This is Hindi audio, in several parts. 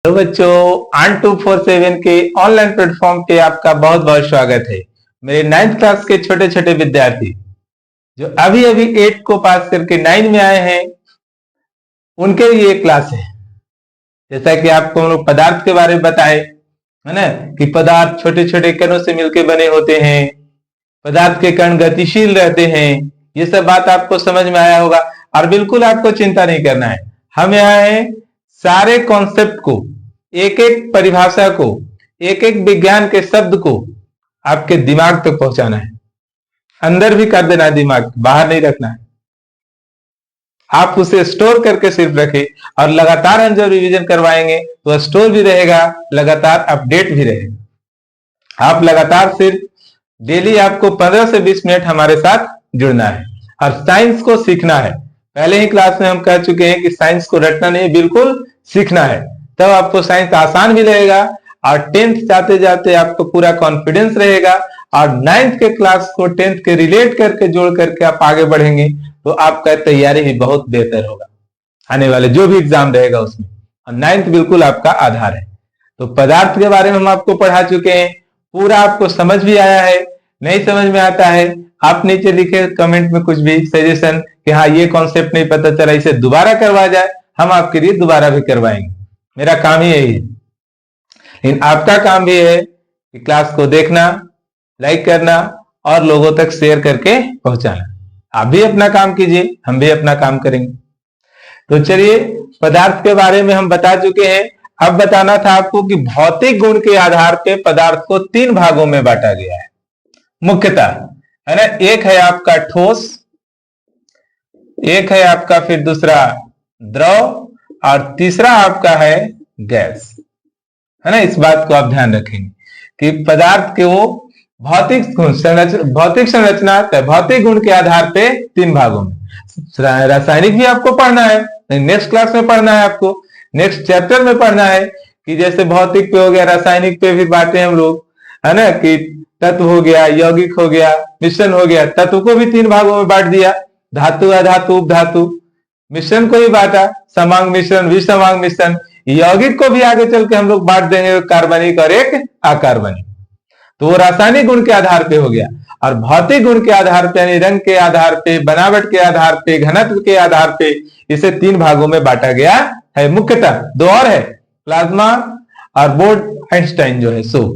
हेलो बच्चों, आन 247 के ऑनलाइन प्लेटफॉर्म पे आपका बहुत बहुत स्वागत है। मेरे 9th क्लास के छोटे छोटे विद्यार्थी जो अभी अभी 8 को पास करके 9 में आए हैं, उनके लिए ये क्लास है। जैसा कि आपको हम लोग पदार्थ के बारे में बताए, है ना, कि पदार्थ छोटे छोटे कणों से मिलकर बने होते हैं, पदार्थ के कण गतिशील रहते हैं। ये सब बात आपको समझ में आया होगा और बिल्कुल आपको चिंता नहीं करना है। हम यहाँ हैं सारे कॉन्सेप्ट को, एक एक परिभाषा को, एक एक विज्ञान के शब्द को आपके दिमाग तक पहुंचाना है। अंदर भी कर देना है, दिमाग बाहर नहीं रखना है। आप उसे स्टोर करके सिर्फ रखें और लगातार हम जब रिवीजन करवाएंगे तो स्टोर भी रहेगा, लगातार अपडेट भी रहेगा। आप लगातार सिर्फ डेली आपको 15 से 20 मिनट हमारे साथ जुड़ना है और साइंस को सीखना है। पहले ही क्लास में हम कह चुके हैं कि साइंस को रटना नहीं, बिल्कुल सीखना है, तब आपको साइंस आसान भी लगेगा और 10th जाते जाते आपको पूरा कॉन्फिडेंस रहेगा और 9th के क्लास को 10th के रिलेट करके जोड़ करके आप आगे बढ़ेंगे तो आपका तैयारी भी बहुत बेहतर होगा आने वाले जो भी एग्जाम रहेगा उसमें। और 9th बिल्कुल आपका आधार है। तो पदार्थ के बारे में हम आपको पढ़ा चुके हैं, पूरा आपको समझ भी आया है। नहीं समझ में आता है आप नीचे लिखे कमेंट में कुछ भी सजेशन कि हाँ ये कॉन्सेप्ट नहीं पता चला, इसे दोबारा करवा जाए, हम आपके लिए दोबारा भी करवाएंगे। मेरा काम ही यही है। लेकिन आपका काम भी है कि क्लास को देखना, लाइक करना और लोगों तक शेयर करके पहुंचाना। आप भी अपना काम कीजिए, हम भी अपना काम करेंगे। तो चलिए, पदार्थ के बारे में हम बता चुके हैं। अब बताना था आपको कि भौतिक गुण के आधार पर पदार्थ को 3 भागों में बांटा गया है मुख्यतः, है ना। एक है आपका ठोस, एक है आपका फिर दूसरा द्रव और तीसरा आपका है गैस, है ना। इस बात को आप ध्यान रखेंगे कि पदार्थ के वो भौतिक संरचना, भौतिक गुण के आधार पे 3 भागों में। रासायनिक भी आपको पढ़ना है, नेक्स्ट क्लास में पढ़ना है, आपको नेक्स्ट चैप्टर में पढ़ना है कि जैसे भौतिक पे हो गया, रासायनिक पे भी बांटे हम लोग, है ना, कि तत्व हो गया, यौगिक हो गया, मिश्रण हो गया। तत्व को भी 3 भागों में बांट दिया, धातु, अधातु, उपधातु। मिश्रण को ही बांटा, समांग मिश्रण, विसमांग मिश्रण। यौगिक को भी आगे चल के हम लोग बांट देंगे, कार्बनिक और एक अकार्बनिक। तो वो रासायनिक गुण के आधार पे हो गया। और भौतिक गुण के आधार पे यानी रंग के आधार पे, बनावट के आधार पे, घनत्व के आधार पे इसे 3 भागों में बांटा गया है मुख्यतः। 2 और है, प्लाज्मा और बोर्ड आइंस्टाइन जो है सो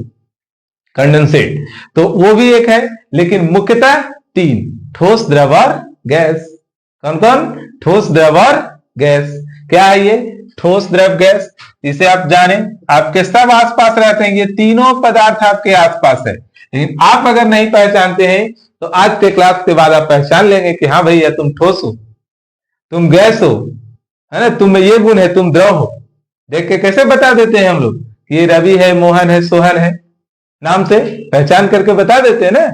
कंडेंसेट, तो वो भी एक है, लेकिन मुख्यतः 3, ठोस, द्रव और गैस। कौन कौन? ठोस, द्रव और गैस। क्या है ये ठोस, द्रव, गैस? इसे आप जाने, आपके सब आसपास रहते हैं, ये तीनों पदार्थ आपके आसपास है। लेकिन आप अगर नहीं पहचानते हैं तो आज के क्लास के बाद आप पहचान लेंगे कि हाँ भैया तुम ठोस हो, तुम गैस हो, है ना, तुम में ये गुण है, तुम द्रव हो। देख के कैसे बता देते हैं हम लोग, ये रवि है, मोहन है, सोहन है, नाम से पहचान करके बता देते हैं ना,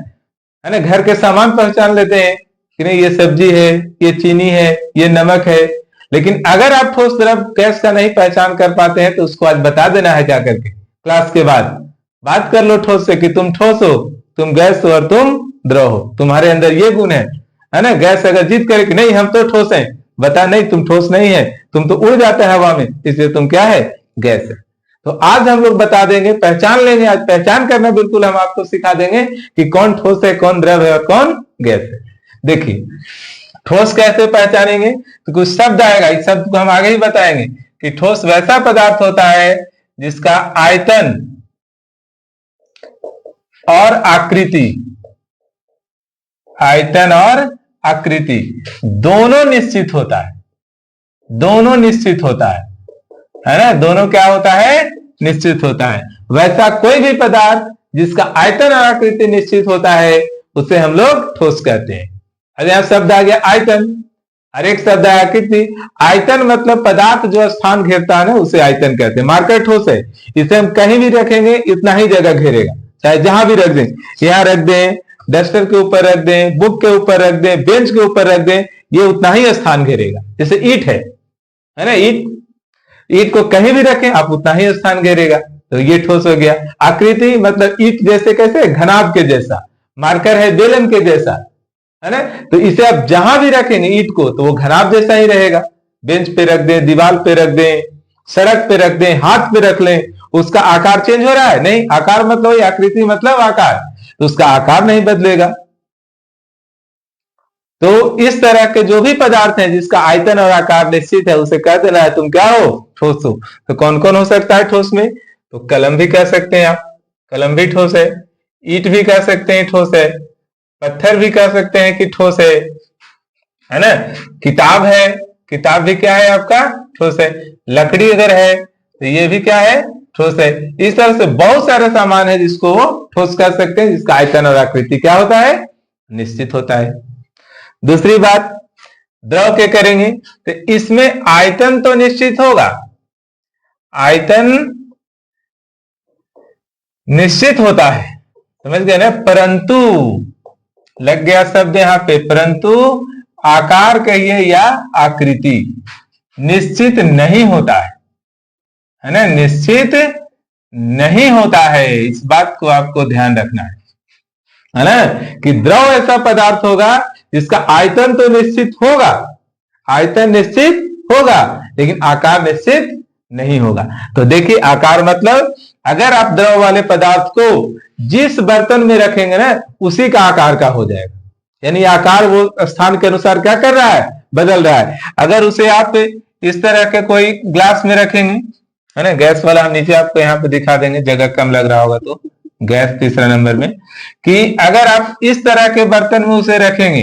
है ना। घर के सामान पहचान लेते हैं कि नहीं ये सब्जी है, ये चीनी है, ये नमक है। लेकिन अगर आप ठोस, द्रव, गैस का नहीं पहचान कर पाते हैं तो उसको आज बता देना है जाकर के क्लास के बाद। बात कर लो ठोस से कि तुम ठोस हो, तुम गैस हो और तुम द्रव हो, तुम्हारे अंदर ये गुण है ना। गैस अगर जिद करे कि नहीं हम तो ठोस हैं, बता नहीं तुम ठोस नहीं है, तुम तो उड़ जाते हैं हवा में, इसलिए तुम क्या है, गैस है। तो आज हम लोग बता देंगे, पहचान लेंगे, आज पहचान करना बिल्कुल हम आपको सिखा देंगे कि कौन ठोस है, कौन द्रव है और कौन गैस है। देखिए ठोस कैसे पहचानेंगे, तो कुछ शब्द आएगा, इस शब्द को हम आगे ही बताएंगे कि ठोस वैसा पदार्थ होता है जिसका आयतन और आकृति, आयतन और आकृति दोनों निश्चित होता है, दोनों निश्चित होता है ना। दोनों क्या होता है, निश्चित होता है। वैसा कोई भी पदार्थ जिसका आयतन और आकृति निश्चित होता है उसे हम लोग ठोस कहते हैं। अरे यहां शब्द आ गया आयतन, हर एक शब्द आया आकृति। आयतन मतलब पदार्थ जो स्थान घेरता है ना उसे आयतन कहते हैं। मार्कर ठोस है, इसे हम कहीं भी रखेंगे इतना ही जगह घेरेगा, चाहे जहां भी रख दें, यहाँ रख दें, डस्टर के ऊपर रख दें, बुक के ऊपर रख दें, बेंच के ऊपर रख दें, ये उतना ही स्थान घेरेगा। जैसे ईंट है ना, ईंट को कहीं भी रखें आप उतना ही स्थान घेरेगा, तो ये ठोस हो गया। आकृति मतलब ईंट जैसे, कैसे, घनाभ के जैसा। मार्कर है बेलन के जैसा, है ना, तो इसे आप जहां भी रखेंगे ईंट को तो वो घनाभ जैसा ही रहेगा। बेंच पे रख दें, दीवार पे रख दें, सड़क पे रख दें, हाथ पे रख लें, उसका आकार चेंज हो रहा है? नहीं। आकार मतलब आकृति मतलब आकार, तो उसका आकार नहीं बदलेगा। तो इस तरह के जो भी पदार्थ हैं जिसका आयतन और आकार निश्चित है, उसे कह देना है तुम क्या हो? ठोस हो। तो कौन कौन हो सकता है ठोस में? तो कलम भी कह सकते हैं आप, कलम भी ठोस है। ईंट भी कह सकते हैं ठोस है। पत्थर भी कह सकते हैं कि ठोस है ना। किताब है, किताब भी क्या है आपका? ठोस है। लकड़ी अगर है तो ये भी क्या है? ठोस है। इस तरह से बहुत सारे सामान है जिसको वो ठोस कर सकते हैं, जिसका आयतन और आकृति क्या होता है? निश्चित होता है। दूसरी बात, द्रव के करेंगे तो इसमें आयतन तो निश्चित होगा, आयतन निश्चित होता है, समझ गए ना। परंतु, लग गया शब्द यहां पे, परंतु आकार कहिए या आकृति निश्चित नहीं होता है ना, निश्चित नहीं होता है। इस बात को आपको ध्यान रखना है ना, कि द्रव ऐसा पदार्थ होगा जिसका आयतन तो निश्चित होगा, आयतन निश्चित होगा, लेकिन आकार निश्चित नहीं होगा। तो देखिए, आकार मतलब अगर आप द्रव वाले पदार्थ को जिस बर्तन में रखेंगे ना, उसी का आकार का हो जाएगा। यानी आकार वो स्थान के अनुसार क्या कर रहा है? बदल रहा है। अगर उसे आप इस तरह के कोई ग्लास में रखेंगे, है ना, गैस वाला हम नीचे आपको यहाँ पे दिखा देंगे, जगह कम लग रहा होगा तो, गैस तीसरा नंबर में, कि अगर आप इस तरह के बर्तन में उसे रखेंगे,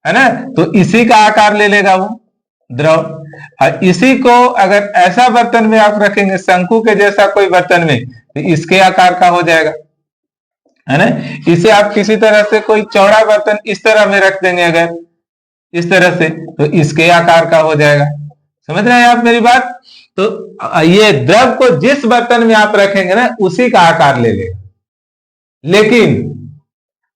है ना, तो इसी का आकार ले लेगा वो द्रव। और इसी को अगर ऐसा बर्तन में आप रखेंगे, शंकु के जैसा कोई बर्तन में, तो इसके आकार का हो जाएगा, है ना। इसे आप किसी तरह से कोई चौड़ा बर्तन इस तरह में रख देंगे अगर इस तरह से, तो इसके आकार का हो जाएगा। समझ रहे हैं आप मेरी बात? तो ये द्रव को जिस बर्तन में आप रखेंगे ना, उसी का आकार ले लेगा, लेकिन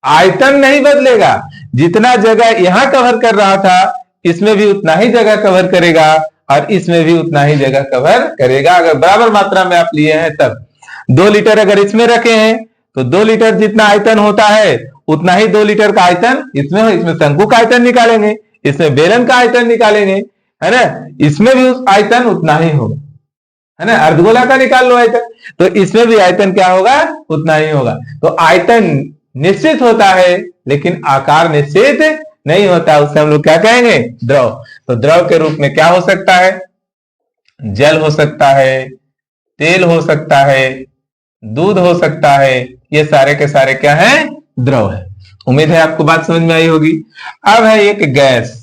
आयतन नहीं बदलेगा। जितना जगह यहां कवर कर रहा था, इसमें भी उतना ही जगह कवर करेगा, और इसमें भी उतना ही जगह कवर करेगा, अगर बराबर मात्रा में आप लिए हैं तब। 2 लीटर अगर इसमें रखे हैं, तो 2 लीटर जितना आयतन होता है, उतना ही 2 लीटर का आयतन इसमें हो। इसमें शंकु का आयतन निकालेंगे, इसमें बेलन का आयतन निकालेंगे, है ना, इसमें भी उस आयतन उतना ही होगा, है ना। अर्धगोला का निकाल लो आयतन, तो इसमें भी आयतन क्या होगा? उतना ही होगा। तो आयतन निश्चित होता है, लेकिन आकार निश्चित नहीं होता। उससे हम लोग क्या कहेंगे? द्रव। तो द्रव के रूप में क्या हो सकता है? जल हो सकता है, तेल हो सकता है, दूध हो सकता है, ये सारे के सारे क्या है? द्रव है। उम्मीद है आपको बात समझ में आई होगी। अब है एक गैस,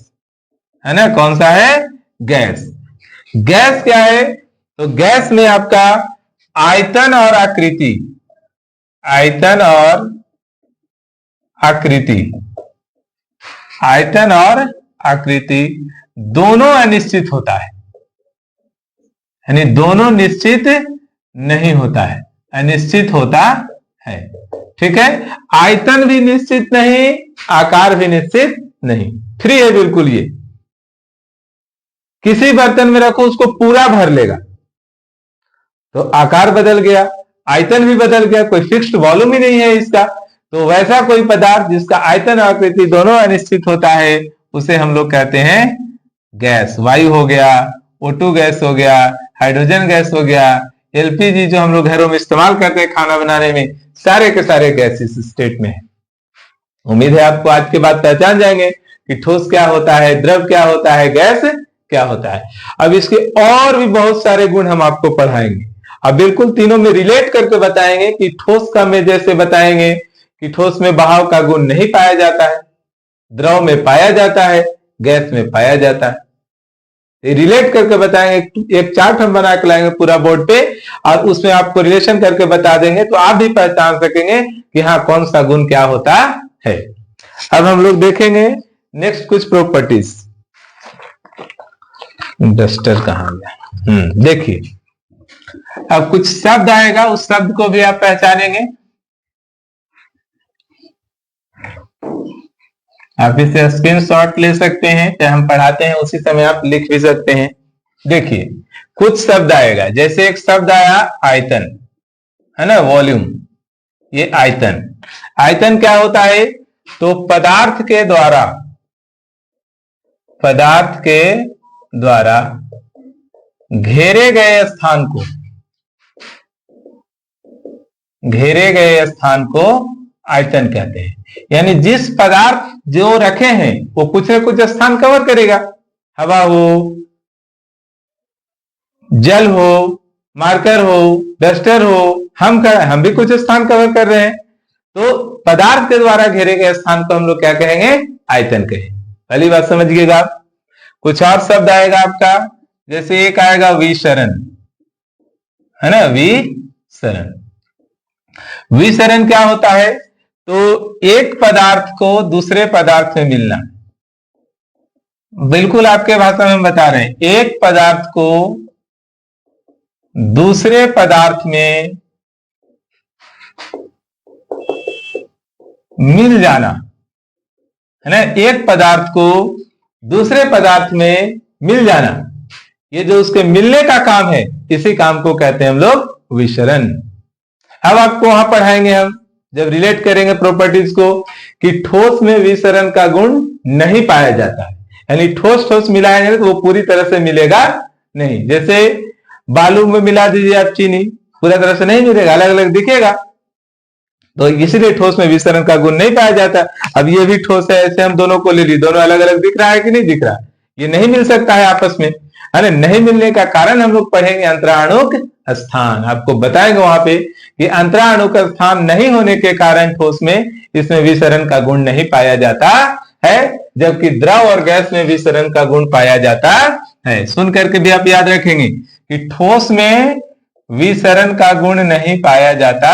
है ना। कौन सा है? गैस। गैस क्या है? तो गैस में आपका आयतन और आकृति, आयतन और आकृति, आयतन और आकृति दोनों अनिश्चित होता है, यानी दोनों निश्चित नहीं होता है, अनिश्चित होता है। ठीक है, आयतन भी निश्चित नहीं, आकार भी निश्चित नहीं, फ्री है बिल्कुल। ये किसी बर्तन में रखो, उसको पूरा भर लेगा, तो आकार बदल गया, आयतन भी बदल गया, कोई फिक्स्ड वॉल्यूम ही नहीं है इसका। तो वैसा कोई पदार्थ जिसका आयतन और आकृति दोनों अनिश्चित होता है, उसे हम लोग कहते हैं गैस। वायु हो गया, O2 गैस हो गया, हाइड्रोजन गैस हो गया, एलपीजी जो हम लोग घरों में इस्तेमाल करते हैं खाना बनाने में, सारे के सारे गैस इस स्टेट में है। उम्मीद है आपको आज के बाद पहचान जाएंगे कि ठोस क्या होता है, द्रव क्या होता है, गैस क्या होता है। अब इसके और भी बहुत सारे गुण हम आपको पढ़ाएंगे। अब बिल्कुल तीनों में रिलेट करके बताएंगे कि ठोस का में जैसे बताएंगे कि ठोस में बहाव का गुण नहीं पाया जाता है, द्रव में पाया जाता है, गैस में पाया जाता है। रिलेट करके बताएंगे। एक चार्ट हम बना के लाएंगे पूरा बोर्ड पे, और उसमें आपको रिलेशन करके बता देंगे, तो आप भी पहचान सकेंगे कि हाँ कौन सा गुण क्या होता है। अब हम लोग देखेंगे नेक्स्ट कुछ प्रॉपर्टीज। डस्टर कहां गया? देखिए, अब कुछ शब्द आएगा, उस शब्द को भी आप पहचानेंगे। आप इसे स्क्रीनशॉट ले सकते हैं, चाहे हम पढ़ाते हैं उसी समय आप लिख भी सकते हैं। देखिए, कुछ शब्द आएगा, जैसे एक शब्द आया आयतन, है ना, वॉल्यूम, ये आयतन। आयतन क्या होता है? तो पदार्थ के द्वारा, पदार्थ के द्वारा घेरे गए स्थान को, घेरे गए स्थान को आयतन कहते हैं। यानी जिस पदार्थ जो रखे हैं वो कुछ न कुछ स्थान कवर करेगा, हवा हो, जल हो, मार्कर हो, डस्टर हो, हम भी कुछ स्थान कवर कर रहे हैं, तो पदार्थ के द्वारा घेरे गए स्थान को हम लोग क्या कहेंगे, आयतन कहेंगे। पहली बात समझिएगा आप। कुछ और शब्द आएगा आपका, जैसे एक आएगा विसरण, है ना, विसरण। विसरण क्या होता है, तो एक पदार्थ को दूसरे पदार्थ में मिलना। बिल्कुल आपके भाषा में बता रहे हैं, एक पदार्थ को दूसरे पदार्थ में मिल जाना, है ना, एक पदार्थ को दूसरे पदार्थ में मिल जाना, ये जो उसके मिलने का काम है, इसी काम को कहते हैं हम लोग विसरण। अब आपको वहां पढ़ाएंगे हम, जब रिलेट करेंगे प्रॉपर्टीज को, कि ठोस में विसरण का गुण नहीं पाया जाता है। यानी ठोस ठोस मिलाएंगे तो वो पूरी तरह से मिलेगा नहीं। जैसे बालू में मिला दीजिए आप चीनी, पूरा तरह से नहीं मिलेगा, अलग अलग दिखेगा, तो इसलिए ठोस में विसरण का गुण नहीं पाया जाता। अब ये भी ठोस है, ऐसे हम दोनों को ले ली, दोनों अलग अलग दिख रहा है कि नहीं दिख रहा, ये नहीं मिल सकता है आपस में, है ना। नहीं मिलने का कारण हम लोग पढ़ेंगे अंतराणुक स्थान, आपको बताएंगे वहां पे कि अंतराणुक स्थान नहीं होने के कारण ठोस में इसमें विसरण का गुण नहीं पाया जाता है, जबकि द्रव और गैस में विसरण का गुण पाया जाता है। सुन करके भी आप याद रखेंगे कि ठोस में विसरण का गुण नहीं पाया जाता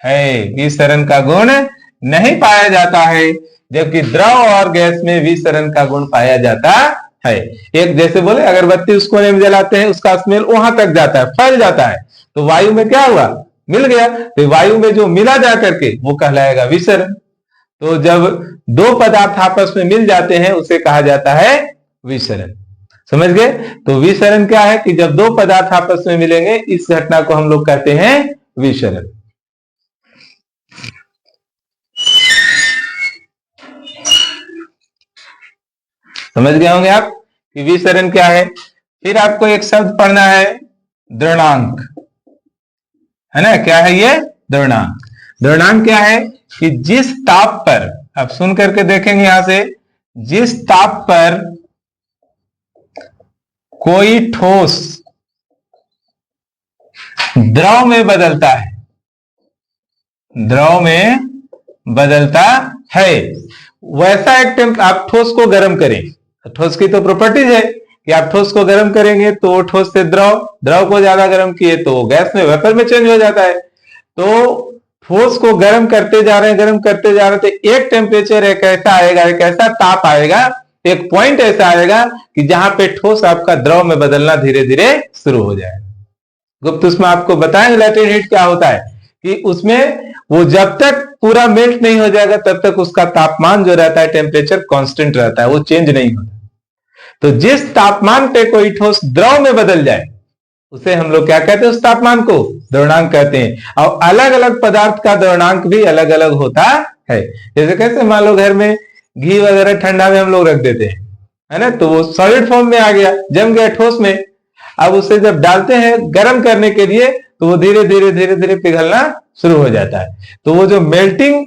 है, विसरण का गुण नहीं पाया जाता है, जबकि द्रव और गैस में विसरण का गुण पाया जाता है। एक जैसे बोले अगरबत्ती उसको नहीं जलाते हैं, उसका स्मेल वहां तक जाता है, फैल जाता है, तो वायु में क्या हुआ, मिल गया, तो वायु में जो मिला जा करके वो कहलाएगा विसरण। तो जब दो पदार्थ आपस में मिल जाते हैं उसे कहा जाता है विसरण। समझ गए। तो विसरण क्या है कि जब दो पदार्थ आपस में मिलेंगे, इस घटना को हम लोग कहते हैं विसरण। समझ गए होंगे आप कि विसरण क्या है। फिर आपको एक शब्द पढ़ना है द्रवणांक, है ना। क्या है ये द्रवणांक। द्रवणांक क्या है कि जिस ताप पर, आप सुन करके देखेंगे यहां से, जिस ताप पर कोई ठोस द्रव में बदलता है, द्रव में बदलता है, वैसा एक आप ठोस को गर्म करें। ठोस की तो प्रॉपर्टीज है कि आप ठोस को गर्म करेंगे तो ठोस से द्रव, द्रव को ज्यादा गर्म किए तो गैस में, वेपर में चेंज हो जाता है। तो ठोस को गर्म करते जा रहे हैं, गर्म करते जा रहे हैं, तो एक टेम्परेचर एक ऐसा आएगा, एक ऐसा ताप आएगा, एक पॉइंट ऐसा आएगा कि जहां पे ठोस आपका द्रव में बदलना धीरे धीरे शुरू हो जाएगा। गुप्त उसमें आपको बताएंगे लैटेंट हीट क्या होता है, कि उसमें वो जब तक पूरा मेल्ट नहीं हो जाएगा तब तक उसका तापमान जो रहता है, टेम्परेचर कांस्टेंट रहता है, वो चेंज नहीं होता। तो जिस तापमान पे कोई ठोस द्रव में बदल जाए उसे हम लोग क्या कहते हैं, उस तापमान को द्रवणांक कहते हैं। और अलग अलग पदार्थ का द्रवणांक भी अलग अलग होता है। जैसे कैसे मान लो घर में घी वगैरह ठंडा में हम लोग रख देते हैं, है ना, तो वो सॉलिड फॉर्म में आ गया, जम गया ठोस में। अब उसे जब डालते हैं गर्म करने के लिए तो वो धीरे धीरे धीरे धीरे पिघलना शुरू हो जाता है। तो वो जो मेल्टिंग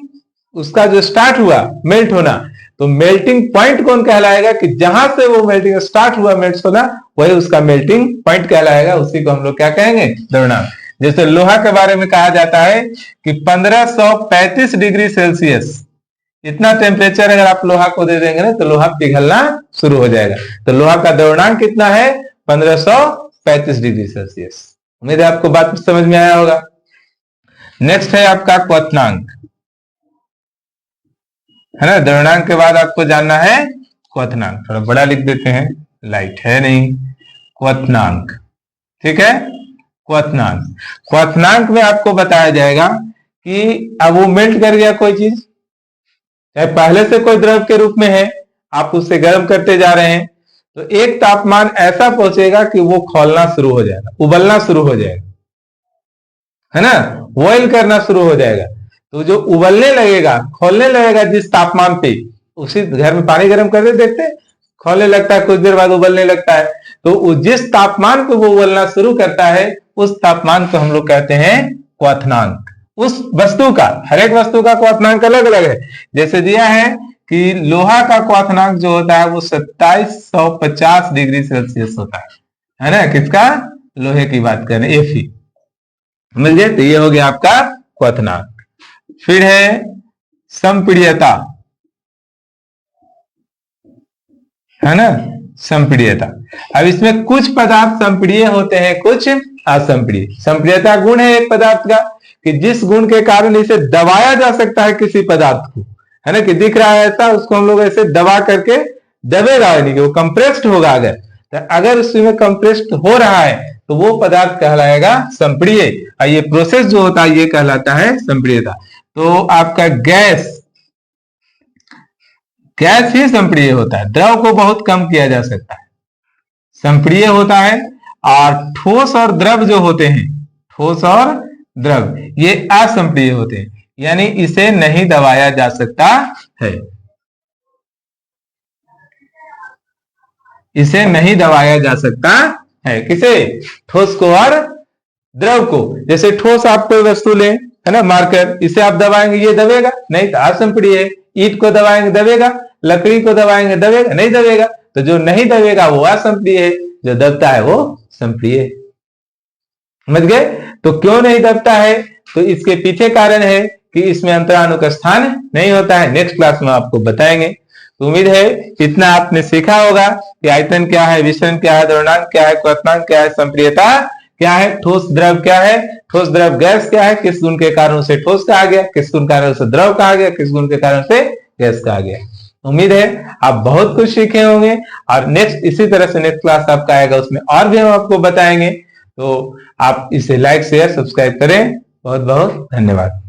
उसका जो स्टार्ट हुआ, मेल्ट होना, तो मेल्टिंग पॉइंट कौन कहलाएगा, कि जहां से वो मेल्टिंग स्टार्ट हुआ मेल्ट होना, वही उसका मेल्टिंग पॉइंट कहलाएगा। उसी को हम लोग क्या कहेंगे, द्रवणांक। जैसे लोहा के बारे में कहा जाता है कि 1535 डिग्री सेल्सियस इतना टेम्परेचर अगर आप लोहा को दे देंगे ना तो लोहा पिघलना शुरू हो जाएगा। तो लोहा का द्रवणांक कितना है, 1535 डिग्री सेल्सियस। उम्मीद है आपको बात समझ में आया होगा। नेक्स्ट है आपका क्वथनांक, है ना। द्रवणांक के बाद आपको जानना है क्वथनांक। थोड़ा बड़ा लिख देते हैं, लाइट है नहीं। क्वथनांक, ठीक है। क्वथनांक, क्वथनांक में आपको बताया जाएगा कि अब वो मेल्ट कर गया कोई चीज, चाहे पहले से कोई द्रव के रूप में है, आप उससे गर्म करते जा रहे हैं, तो एक तापमान ऐसा पहुंचेगा कि वो खौलना शुरू हो जाएगा, उबलना शुरू हो जाएगा, है ना, बॉइल करना शुरू हो जाएगा। तो जो उबलने लगेगा, खौलने लगेगा जिस तापमान पे, उसी घर में पानी गर्म करते देखते खौलने लगता है, कुछ देर बाद उबलने लगता है। तो जिस तापमान पे वो उबलना शुरू करता है उस तापमान को हम लोग कहते हैं क्वथनांक। उस वस्तु का, हर एक वस्तु का क्वथनांक अलग अलग है। जैसे दिया है कि लोहा का क्वथनांक जो होता है वो 2750 डिग्री सेल्सियस होता है ना। किसका? लोहे की बात करें, Fe। समझ गए? तो ये हो गया आपका क्वथनांक। फिर है संपीड्यता, है ना, संपीड्यता। अब इसमें कुछ पदार्थ संपीड्य होते हैं, कुछ असंपीड्य। संपीड्यता गुण है एक पदार्थ का कि जिस गुण के कारण इसे दबाया जा सकता है किसी पदार्थ को, है ना, कि दिख रहा है ऐसा, उसको हम लोग ऐसे दबा करके, दबेगा नहीं कि वो कंप्रेस्ड होगा। अगर उसमें कंप्रेस्ड हो रहा है तो वो पदार्थ कहलाएगा संपीड्य। और ये प्रोसेस जो होता है ये कहलाता है संपीड्यता। तो आपका गैस ही संपीड्य होता है। द्रव को बहुत कम किया जा सकता है, संपीड्य होता है। और ठोस और द्रव जो होते हैं, ठोस और द्रव, ये असंपीड्य होते हैं, यानी इसे नहीं दबाया जा सकता है। इसे नहीं दबाया जा सकता है। किसे? ठोस को और द्रव को। जैसे ठोस आप कोई वस्तु ले, है ना, मार्कर, इसे आप दबाएंगे, ये दबेगा नहीं, तो असंपीड्य है। ईंट को दबाएंगे दबेगा, लकड़ी को दबाएंगे दबेगा नहीं, दबेगा। तो जो नहीं दबेगा वो असंपीड्य है, जो दबता है वो संपीड्य है। समझ गए? तो क्यों नहीं दबता है? तो इसके पीछे कारण है कि इसमें अंतराणु का स्थान नहीं होता है। नेक्स्ट क्लास में आपको बताएंगे। तो उम्मीद है इतना आपने सीखा होगा कि आयतन क्या है, विचलन क्या है, द्रव्यमान क्या है, क्वथनांक क्या है, संपीड्यता क्या है, ठोस द्रव क्या है, ठोस द्रव गैस क्या है, किस गुण के कारण उसे ठोस कहा गया, किस गुण के कारण उसे द्रव कहा गया, किस गुण के कारण उसे गैस कहा गया। उम्मीद है आप बहुत कुछ सीखे होंगे। और नेक्स्ट इसी तरह से नेक्स्ट क्लास आपका आएगा, उसमें और भी हम आपको बताएंगे। तो आप इसे लाइक शेयर सब्सक्राइब करें। बहुत बहुत धन्यवाद।